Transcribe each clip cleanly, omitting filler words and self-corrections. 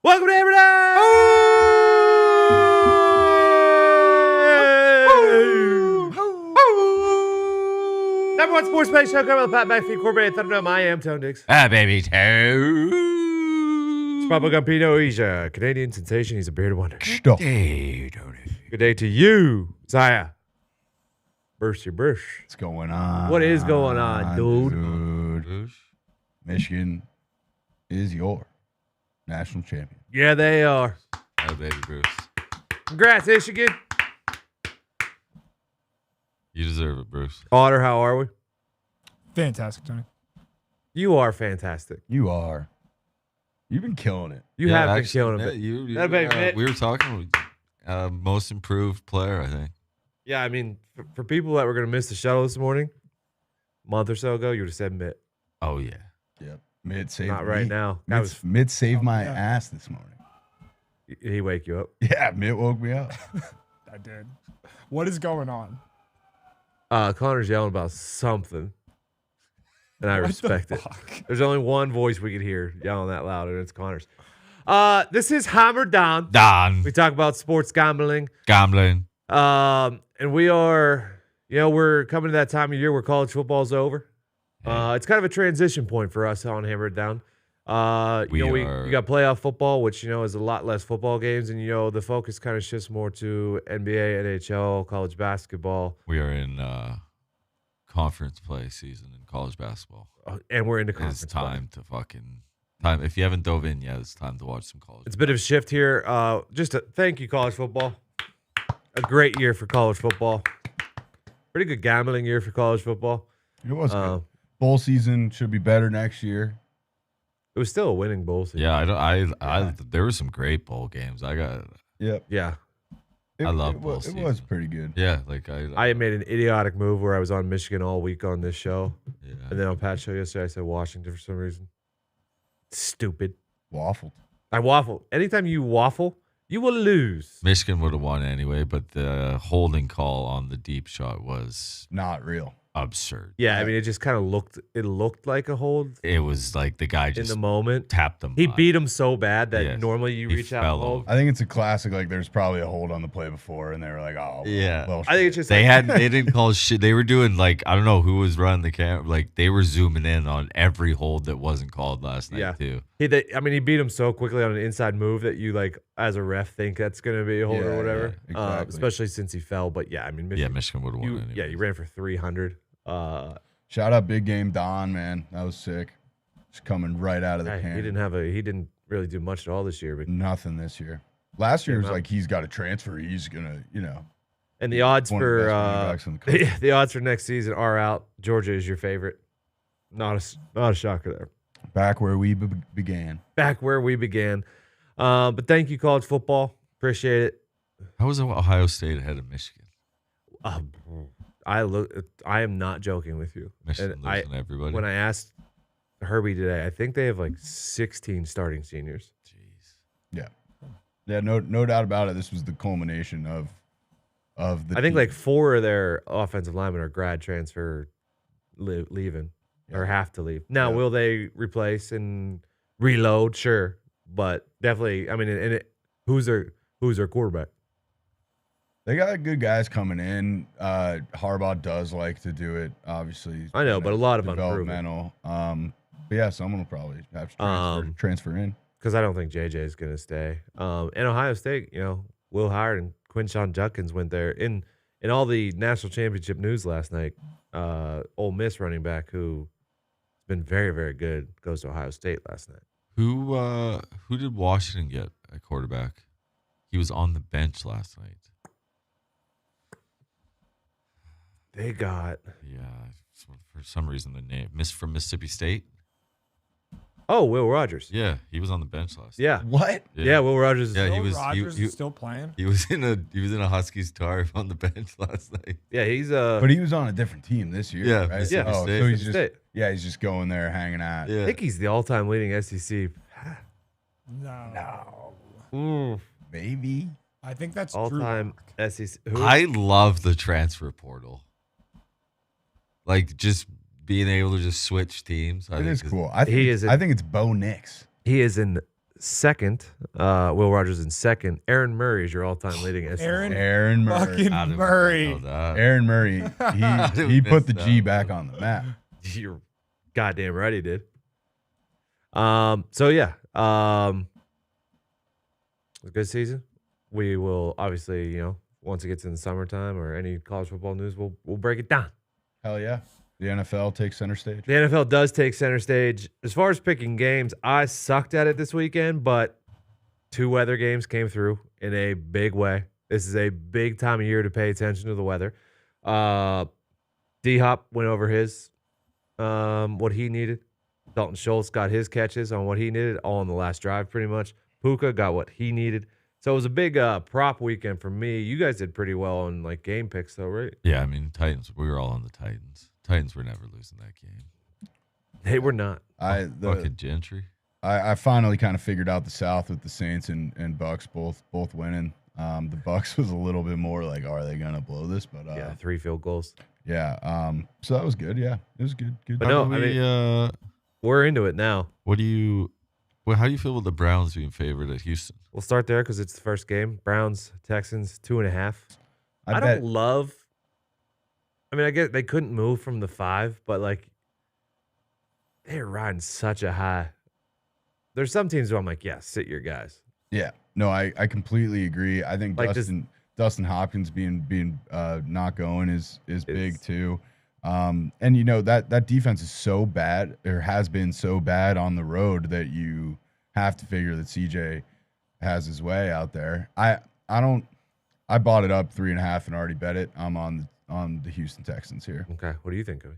Welcome to Hammer Dahn! Number one sports page show cover the Pat McAfee Corbett Thunder. I am Tone Diggs. Baby toe. Bubblegum Pino. He's a Canadian sensation. He's a bearded wonder. Stop. Good day to you, Zaya. Burst your burst. What's going on? What is going on, dude? Michigan is your national champion. Yeah, they are. Oh, baby Bruce. Congrats, Michigan. You deserve it, Bruce. Otter, how are we? Fantastic, Tony. You are fantastic. You are. You've been killing it. You have been killing it. We were talking most improved player, I think. Yeah, I mean, for people that were going to miss the shuttle this morning, a month or so ago, you would have said Mitt. Oh, yeah. Yep. Mid saved Not right now. Mid saved my ass this morning. He wake you up? Yeah, Mid woke me up. I did. What is going on? Connor's yelling about something, and I respect it. There's only one voice we could hear yelling that loud, and it's Connor's. This is Hammer Dahn. Don. We talk about sports gambling. Gambling. And we are, we're coming to that time of year where college football's over. It's kind of a transition point for us on Hammer Dahn. We got playoff football, which, is a lot less football games. And, the focus kind of shifts more to NBA, NHL, college basketball. We are in conference play season in college basketball. And we're into conference It's time to time. If you haven't dove in yet, it's time to watch some college. It's a bit of a shift here. Just to thank you, college football. A great year for college football. Pretty good gambling year for college football. It was good. Bowl season should be better next year. It was still a winning bowl season. Yeah, there were some great bowl games. Yep. Yeah. I love bowl It season. was pretty good. Yeah, I made an idiotic move where I was on Michigan all week on this show. Yeah. And then on Pat's show yesterday, I said Washington for some reason. Stupid. Waffled. I waffle. Anytime you waffle, you will lose. Michigan would have won anyway, but the holding call on the deep shot was Not real. absurd. Yeah, I mean, it just kind of looked like a hold It was like the guy in just the moment. tapped him. He by. beat him so bad that Yes. normally you He reach out fell and hold. over. I think it's a classic. Like, there's probably a hold on the play before, and they were like, "Oh, Yeah. Well, I think it's just They didn't call shit. They were doing I don't know who was running the camera. Like they were zooming in on every hold that wasn't called last night too. He beat him so quickly on an inside move that you as a ref think that's gonna be a hold or whatever. Yeah, exactly. Especially since he fell. But yeah, I mean, Michigan would have won anyway. Yeah, you ran for 300. Shout out Big Game Don, man. That was sick. Just coming right out of the can. He didn't really do much at all this year, but Nothing this year. Last year was like he's got a transfer. He's gonna, and the odds one of the for best running backs in the country. the odds for next season are out. Georgia is your favorite. Not a shocker there. Back where we began. Back where we began. But thank you, college football. Appreciate it. How was Ohio State ahead of Michigan? I am not joking with you. Michigan And losing everybody. When I asked Herbie today, I think they have 16 starting seniors. Jeez. Yeah, no doubt about it. This was the culmination of the. I think team. 4 of their offensive linemen are grad transfer leaving or have to leave. Now, will they replace and reload? Sure, but definitely. I mean, who's their quarterback? They got good guys coming in. Harbaugh does like to do it, obviously. I know, but a lot of unproven. developmental. But yeah, someone will probably have to transfer in. Because I don't think JJ is going to stay. And Ohio State, Will Howard and Quinshon Judkins went there. In all the national championship news last night, Ole Miss running back who has been very, very good goes to Ohio State last night. Who did Washington get at quarterback? He was on the bench last night. They got For some reason the name from Mississippi State. Will Rogers. Yeah, he was on the bench last night. Yeah. What? Yeah, Will Rogers. Yeah, Rogers he is still playing. He was in a Huskies tarp on the bench last night. Yeah, he's But he was on a different team this year. Yeah, right? Mississippi Oh, State. so he's State. he's just going there hanging out. Yeah. I think he's the all-time leading SEC. No. Maybe. I think that's All-time Drew Lock. SEC. Who? I love the transfer portal. Like just being able to just switch teams. It is cool. I think He it's, is I think it's Bo Nix. He is in second. Will Rogers in second. Aaron Murray is your all-time leading. Aaron Murray. Fucking Murray. Aaron Murray. He put the G back on the map. You're goddamn right he did. So yeah. It was a good season. We will obviously, once it gets in the summertime or any college football news, we'll break it down. Hell yeah. The NFL takes center stage. The NFL does take center stage. As far as picking games, I sucked at it this weekend, but 2 weather games came through in a big way. This is a big time of year to pay attention to the weather. D-Hop went over his what he needed. Dalton Schultz got his catches on what he needed, all on the last drive pretty much. Puka got what he needed. So it was a big prop weekend for me. You guys did pretty well on like game picks though, right? Yeah, I mean, Titans, we were all on the Titans. Titans were never losing that game. They were not. Fucking Gentry. I finally kind of figured out the South with the Saints and Bucks both winning. The Bucks was a little bit more like, are they gonna blow this? But 3 field goals. Yeah. So that was good. Yeah, it was good. But no, I mean, we're into it now. How do you feel with the Browns being favored at Houston? We'll start there because it's the first game. Browns, Texans, 2.5. I don't love. I mean, I get they couldn't move from the 5, but like they're riding such a high. There's some teams where I'm like, yeah, sit your guys. Yeah, no, I completely agree. I think like Dustin Hopkins being not going is big too. And that defense is so bad, or has been so bad on the road, that you have to figure that CJ has his way out there. I bought it up 3.5 and already bet it. I'm on the Houston Texans here. Okay, what do you think, Cody?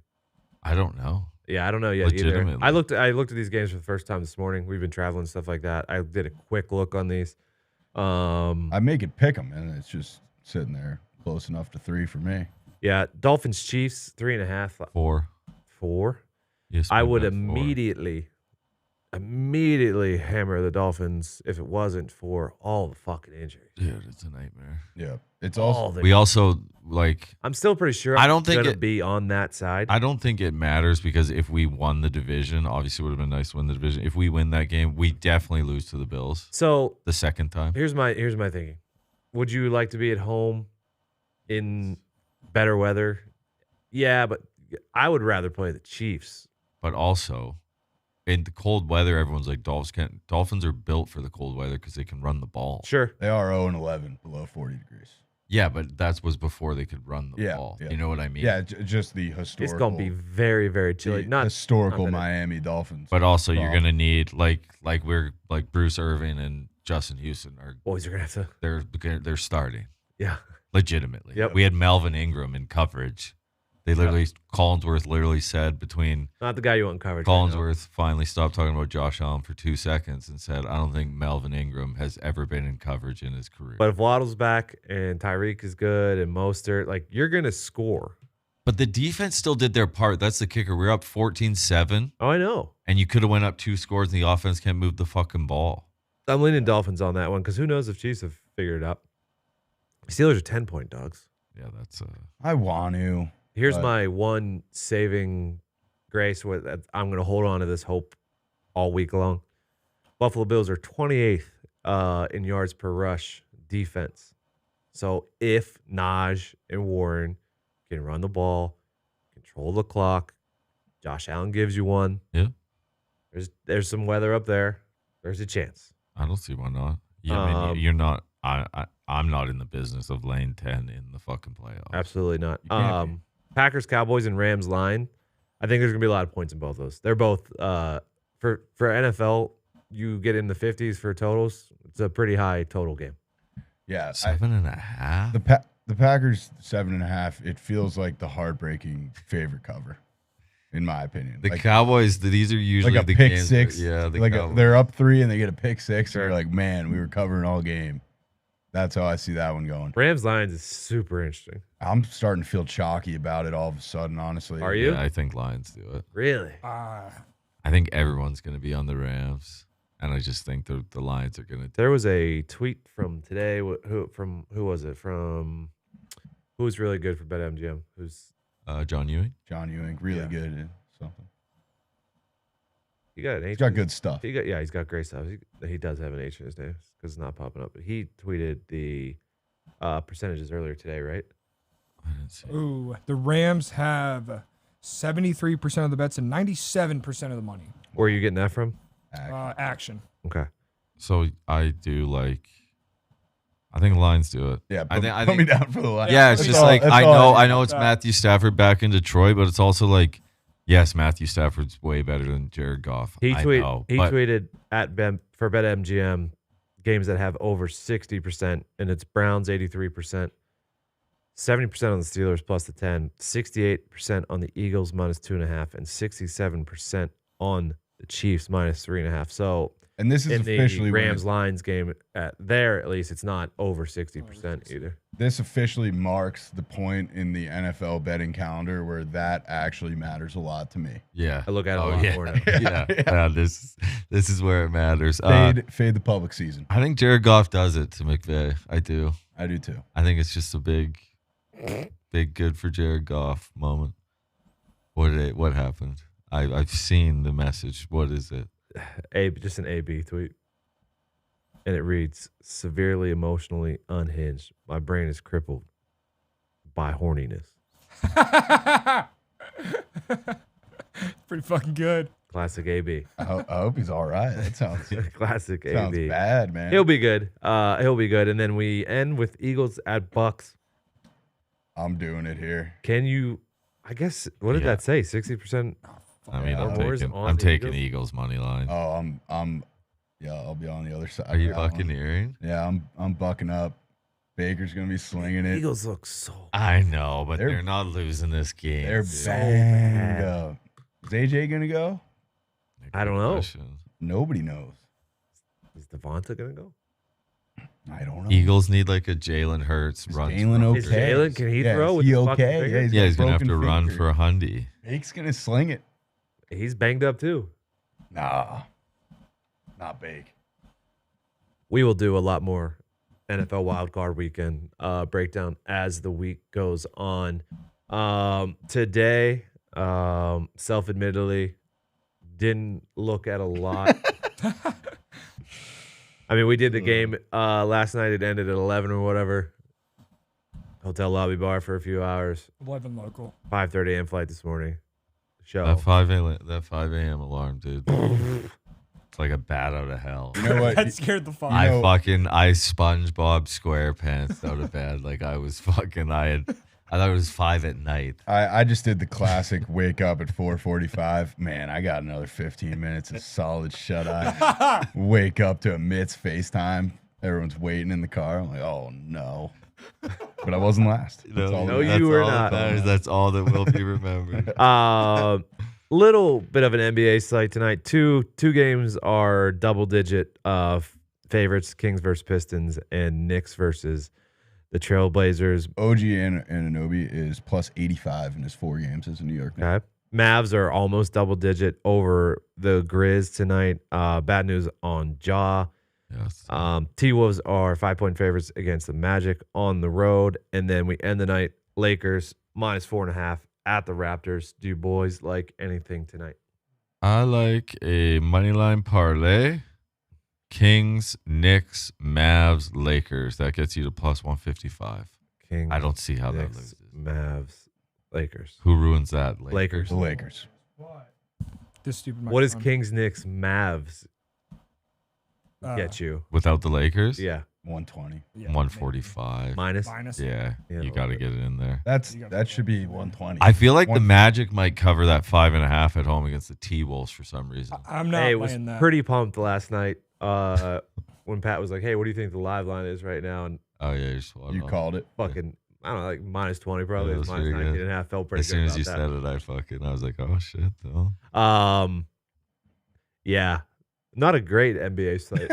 I don't know. Yeah, I don't know yet either. I looked at these games for the first time this morning. We've been traveling and stuff like that. I did a quick look on these. I make it pick them, and it's just sitting there close enough to 3 for me. Yeah, Dolphins Chiefs 3.5. 4. Yes, I would immediately hammer the Dolphins if it wasn't for all the fucking injuries. Dude, it's a nightmare. Yeah, it's also we also like. I'm still pretty sure. I don't think it'd be on that side. I don't think it matters because if we won the division, obviously it would have been nice to win the division. If we win that game, we definitely lose to the Bills. So the second time. Here's my thinking. Would you like to be at home in better weather? Yeah, but I would rather play the Chiefs. But also, in the cold weather, everyone's like, Dolphins are built for the cold weather because they can run the ball. Sure. They are 0-11 below 40 degrees. Yeah, but that was before they could run the ball. Yeah. You know what I mean? Yeah, just the historical. It's going to be very, very chilly. Not historical Miami Dolphins. But also, you're going to need, like Bruce Irvin and Justin Houston are. Boys are going to have to. They're starting. Yeah. Legitimately. Yep. We had Melvin Ingram in coverage. They literally, Collinsworth literally said between. Not the guy you want in coverage. Collinsworth finally stopped talking about Josh Allen for 2 seconds and said, I don't think Melvin Ingram has ever been in coverage in his career. But if Waddle's back and Tyreek is good and Mostert, like, you're going to score. But the defense still did their part. That's the kicker. We're up 14-7. Oh, I know. And you could have went up 2 scores and the offense can't move the fucking ball. I'm leaning Dolphins on that one because who knows if Chiefs have figured it out. Steelers are 10-point dogs. Yeah, that's I want to. Here's my one saving grace. I'm going to hold on to this hope all week long. Buffalo Bills are 28th in yards per rush defense. So if Najee and Warren can run the ball, control the clock, Josh Allen gives you one. Yeah. There's some weather up there. There's a chance. I don't see why not. Yeah, I mean, you're not. I'm not in the business of laying 10 in the fucking playoffs. Absolutely not. Packers, Cowboys, and Rams line. I think there's gonna be a lot of points in both those. They're both for NFL. You get in the 50s for totals. It's a pretty high total game. Yeah, 7.5. The Packers 7.5. It feels like the heartbreaking favorite cover, in my opinion. The Cowboys. These are usually like a the pick games 6. Yeah, they're up 3 and they get a pick 6. Sure. And you're like, man, we were covering all game. That's how I see that one going. Rams Lions is super interesting. I'm starting to feel chalky about it all of a sudden, honestly. Are you? Yeah, I think Lions do it. Really? I think everyone's going to be on the Rams, and I just think the Lions are going to. There was a tweet from today. Who was it? From who's really good for BetMGM? Who's John Ewing? John Ewing, really good at something. He got an H. He's got good stuff. He's got great stuff. He does have an H in his name because it's not popping up. But he tweeted the percentages earlier today, right? Ooh, the Rams have 73% of the bets and 97% of the money. Where are you getting that from? Action. Okay. So I do like. I think Lions do it. Yeah, I put think me down for the Lions. Yeah, it's That's just all- like that's I all know it's Matthew Stafford back in Detroit, but it's also like, yes, Matthew Stafford's way better than Jared Goff. He tweeted at for BetMGM games that have over 60%, and it's Browns 83%, 70% on the Steelers plus the 10, 68% on the Eagles minus 2.5, and 67% on the Chiefs minus 3.5. So. And this is in officially the Rams-Lions game at least it's not over 60% either. This officially marks the point in the NFL betting calendar where that actually matters a lot to me. Yeah, I look at it a lot more now. Yeah. This is where it matters. Fade the public season. I think Jared Goff does it to McVay. I do. I do too. I think it's just a big good for Jared Goff moment. What happened? I've seen the message. What is it? Just an AB tweet. And it reads, severely emotionally unhinged. My brain is crippled by horniness. Pretty fucking good. Classic AB. I hope he's all right. That sounds classic sounds AB. bad, man. He'll be good. He'll be good. And then we end with Eagles at Bucks. I'm doing it here. Can you, I guess, what did that say? 60%? I mean, Yeah. I'm taking Eagles money line. Oh, I'll be on the other side. Are you of that fucking one. hearing? Yeah, I'm bucking up. Baker's gonna be slinging it. Eagles look so I know, but They're- they're not losing this game. They're so banged bad. up. Is AJ gonna go? I don't know. Question. Nobody knows. Is Devonta going to go? I don't know. Eagles need like a Jalen Hurts Is run. Jalen okay? Is Jalen, can he throw is with he his fucking okay? finger? Yeah, he's got a gonna have to broken run finger. for a hundy. Bake's gonna sling it. He's banged up too. Nah, not Bake. We will do a lot more NFL wildcard weekend breakdown as the week goes on. Today, self-admittedly, didn't look at a lot. I mean, we did the game last night. It ended at 11 or whatever. Hotel lobby bar for a few hours. 11 local. 5:30 a.m. flight this morning. Show. That 5 a.m. alarm, dude. It's like a bat out of hell. You know what? That scared the fuck. I SpongeBob SquarePants out of bed. Like I thought it was 5 at night. I just did the classic wake up at 4:45. Man, I got another 15 minutes of solid shut eye. Wake up to a Mitts FaceTime. Everyone's waiting in the car. I'm like, oh no. But I wasn't last. That's all No, that you were all not. that matters. That's all that will be remembered. Little bit of an NBA slate tonight. Two games are double-digit favorites: Kings versus Pistons and Knicks versus the Trailblazers. OG Anunoby is plus 85 in his 4 games as a New York Knicks. Okay. Mavs are almost double-digit over the Grizz tonight. Bad news on Ja. Yes. T-Wolves are 5-point favorites against the Magic on the road. And then we end the night, Lakers minus 4.5 at the Raptors. Do you boys like anything tonight? I like a moneyline parlay. Kings, Knicks, Mavs, Lakers. That gets you to plus 155. Kings, I don't see how that Knicks, loses. Mavs, Lakers. Who ruins that? Lakers. The Lakers. This stupid What is microphone. Kings, Knicks, Mavs get you? Without the Lakers? Yeah. 120. Yeah, 145. Minus? Minus. Yeah, Yeah, you got to get it in there. That should be 120. I feel like the One- Magic might cover that 5.5 at home against the T-Wolves for some reason. I'm not Hey, it was playing that. pretty pumped last night when Pat was like, hey, what do you think the live line is right now? And Oh, yeah, you're spot You on. called it. fucking, I don't know, like minus 20 probably. Yeah, It was that's minus pretty 19 good. and a half. Felt pretty As soon good as you about said it, I was like, oh, shit, though. that. Yeah. Not a great NBA slate.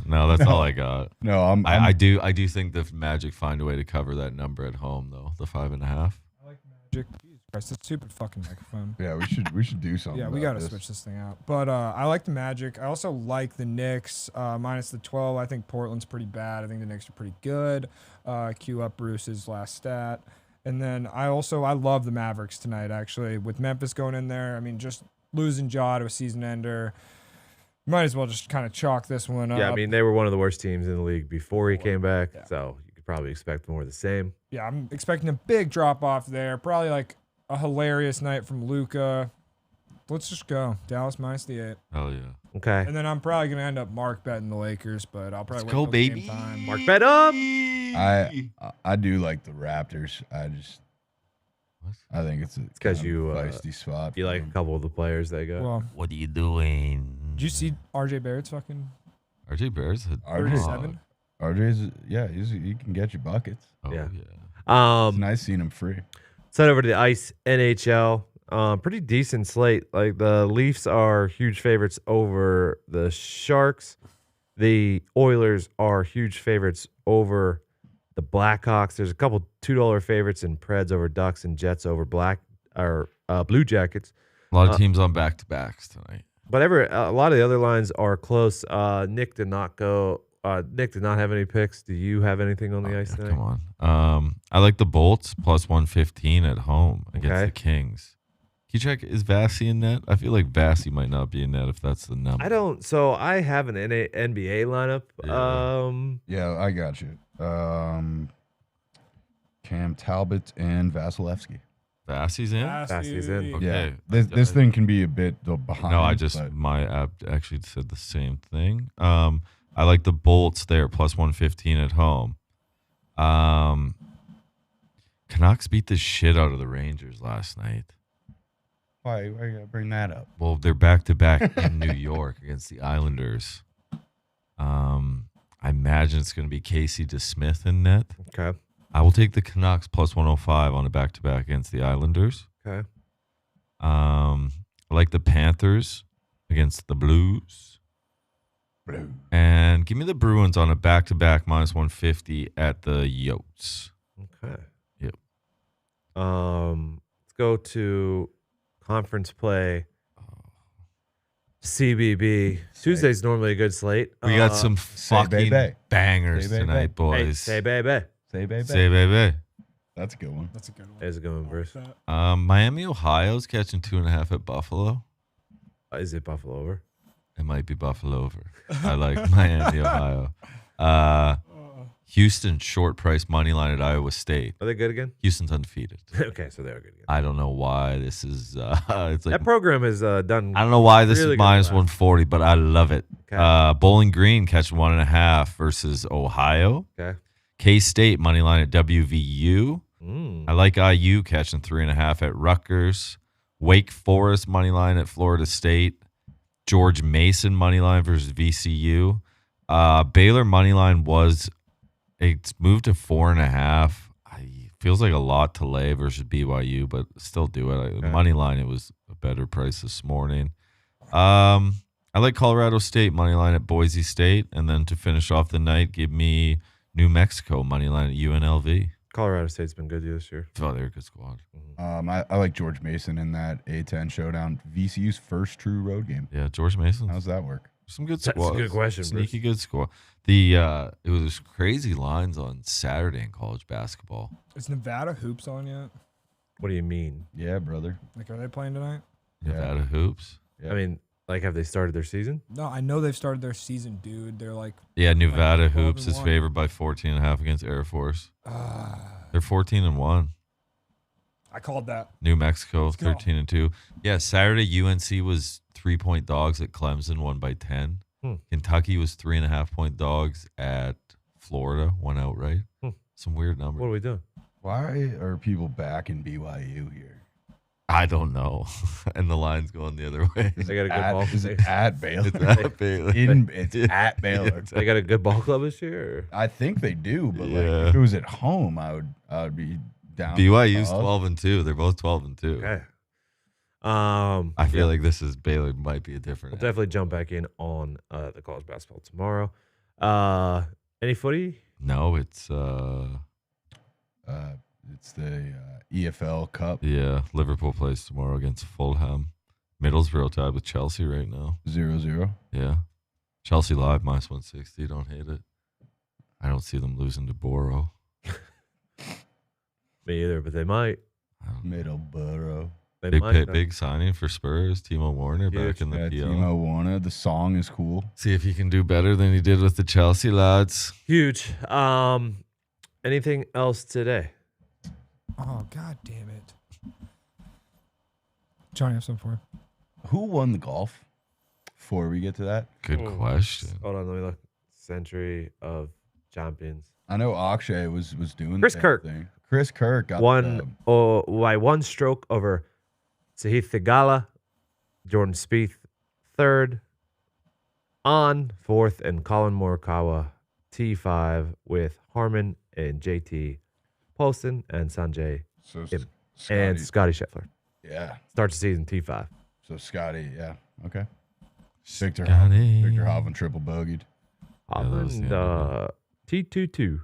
No, that's all I got. No, I do think the Magic find a way to cover that number at home, though, the 5.5. I like Magic. Jesus Christ, that stupid fucking microphone. Yeah, we should do something. Yeah, we about got to this. switch this thing out. But I like the Magic. I also like the Knicks minus the 12. I think Portland's pretty bad. I think the Knicks are pretty good. Cue up Bruce's last stat. And then I love the Mavericks tonight, actually, with Memphis going in there. I mean, just losing Ja to a season ender. Might as well just kind of chalk this one up. Yeah, I mean, they were one of the worst teams in the league before he came back, so you could probably expect more of the same. Yeah, I'm expecting a big drop-off there. Probably like a hilarious night from Luka. Let's just go. Dallas minus the 8. Oh, yeah. Okay. And then I'm probably going to end up Mark betting the Lakers, but I'll probably Let's go, wait till baby. game time. Mark bet up. I do like the Raptors. I think it's because you feisty spot. You like a couple of the players they got. Well, what are you doing? did you see RJ Barrett's fucking RJ Barrett's 37? RJ's he can get you buckets. Oh, yeah. It's nice seeing him free. Let's head over to the Ice NHL. Pretty decent slate. Like the Leafs are huge favorites over the Sharks. The Oilers are huge favorites over the Blackhawks. There's a couple $2 favorites in Preds over Ducks and Jets over Blue Jackets. A lot of teams on back-to-backs tonight. But a lot of the other lines are close. Nick did not have any picks. Do you have anything on the ice tonight? Come on. I like the Bolts plus 115 at home against the Kings. Can you check, is Vassy in net? I feel like Vassy might not be in net if that's the number. I don't. So I have an NBA lineup. Yeah, I got you. Cam Talbot and Vasilevsky. Vassy's in? Vassy's in. Okay. Yeah, this thing can be a bit behind. No, my app actually said the same thing. I like the Bolts there, plus 115 at home. Canucks beat the shit out of the Rangers last night. Why you gotta bring that up? Well, they're back-to-back in New York against the Islanders. I imagine it's going to be Casey DeSmith in net. Okay. I will take the Canucks plus 105 on a back-to-back against the Islanders. Okay. I like the Panthers against the Blues. And give me the Bruins on a back-to-back minus 150 at the Yotes. Okay. Yep. Let's go to conference play. CBB. Tuesday's normally a good slate. We got some fucking bangers tonight, boys. Hey, say baby. Say baby. Say baby. That's a good one. That's a good one. That's a good one, Bruce. Miami, Ohio's catching 2.5 at Buffalo. Is it Buffalo over? It might be Buffalo over. I like Miami, Ohio. Houston, short price money line at Iowa State. Are they good again? Houston's undefeated. Okay, so they're good again. I don't know why this is. It's like that program is done. I don't know why this really is minus 140, but I love it. Okay. Bowling Green catching 1.5 versus Ohio. Okay. K-State money line at WVU. Mm. I like IU catching 3.5 at Rutgers. Wake Forest money line at Florida State. George Mason money line versus VCU. Baylor money line it's moved to 4.5. Feels like a lot to lay versus BYU, but still do it. Okay. Money line, it was a better price this morning. I like Colorado State money line at Boise State, and then to finish off the night, give me New Mexico money line at UNLV. Colorado State's been good this year. Oh, they're a good squad. I like George Mason in that A10 showdown. VCU's first true road game. Yeah, George Mason. How's that work? Some good That's squads. a good question, Sneaky Bruce. good squad. It was crazy lines on Saturday in college basketball. Is Nevada hoops on yet? What do you mean? Yeah, brother. Like, are they playing tonight? Nevada hoops. Yeah. I mean, like, have they started their season? No, I know they've started their season, dude. They're like, Yeah, Nevada Like hoops is 12-1. favored by 14.5 against Air Force. They're 14-1. I called that. New Mexico Let's go. 13-2. Yeah, Saturday UNC was 3-point dogs at Clemson, won by 10. Kentucky was 3.5-point dogs at Florida, won outright. Some weird numbers. What are we doing? Why are people back in BYU here? I don't know. And the line's going the other way. They got a good ball. Is it at Baylor? It's at Baylor. It's at Baylor. They got a good ball club this year. Or? I think they do, but Yeah. like if it was at home, I would be down. BYU's for 12-2. They're both 12-2. Okay. I feel like this is Baylor might be a different. We'll definitely jump back in on the college basketball tomorrow. Any footy? No, it's the EFL Cup. yeah. Liverpool plays tomorrow against Fulham. Middlesbrough tied with Chelsea right now. 0-0. Yeah, Chelsea live minus 160. Don't hate it. I don't see them losing to Borough. Me either, but they might. Middleborough. Big signing for Spurs. Timo Werner back in the PL. Timo Werner. The song is cool. See if he can do better than he did with the Chelsea lads. Huge. Anything else today? Oh, God damn it. Johnny, I have something for you. Who won the golf? Before we get to that. Good question. Hold on, let me look. Century of Champions. I know Akshay was doing Chris the Kirk. thing. Chris Kirk got won by one stroke over Sahith Theegala, Jordan Spieth third, on fourth, and Colin Morikawa T5 with Harman and JT Poston and Sanjay Im, and Scotty Scheffler. Yeah. Starts the season T5. So Scotty, yeah. Okay. Victor Scotty. Hovland triple bogeyed. Hovland T22.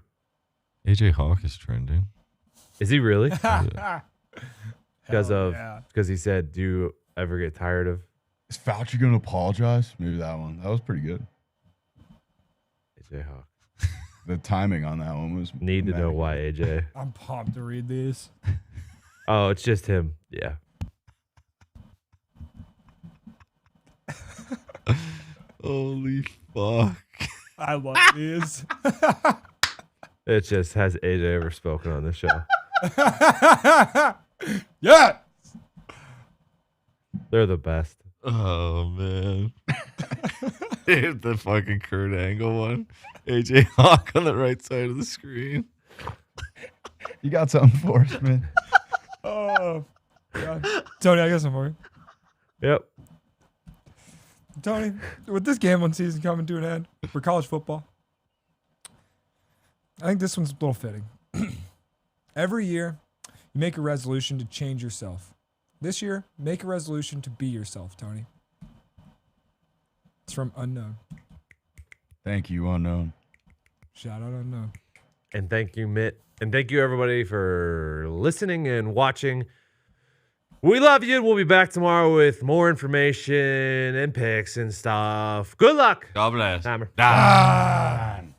AJ Hawk is trending. Is he really? Yeah. Because he said, "Do you ever get tired of?" Is Fauci going to apologize? Maybe that one. That was pretty good. AJ Hawk. The timing on that one was. Need to know why AJ. I'm pumped to read these. Oh, it's just him. Yeah. Holy fuck. I love these. It just has AJ ever spoken on the show. Yeah. They're the best. Oh, man. Dude, the fucking Kurt Angle one. AJ Hawk on the right side of the screen. You got something for us, man. Oh, God. Tony, I got some for you. Yep. Tony, with this gambling season coming to an end for college football, I think this one's a little fitting. Every year, you make a resolution to change yourself. This year, make a resolution to be yourself, Tony. It's from Unknown. Thank you, Unknown. Shout out Unknown. And thank you, Mitt. And thank you, everybody, for listening and watching. We love you. We'll be back tomorrow with more information and picks and stuff. Good luck. God bless. Hammer. Dahn.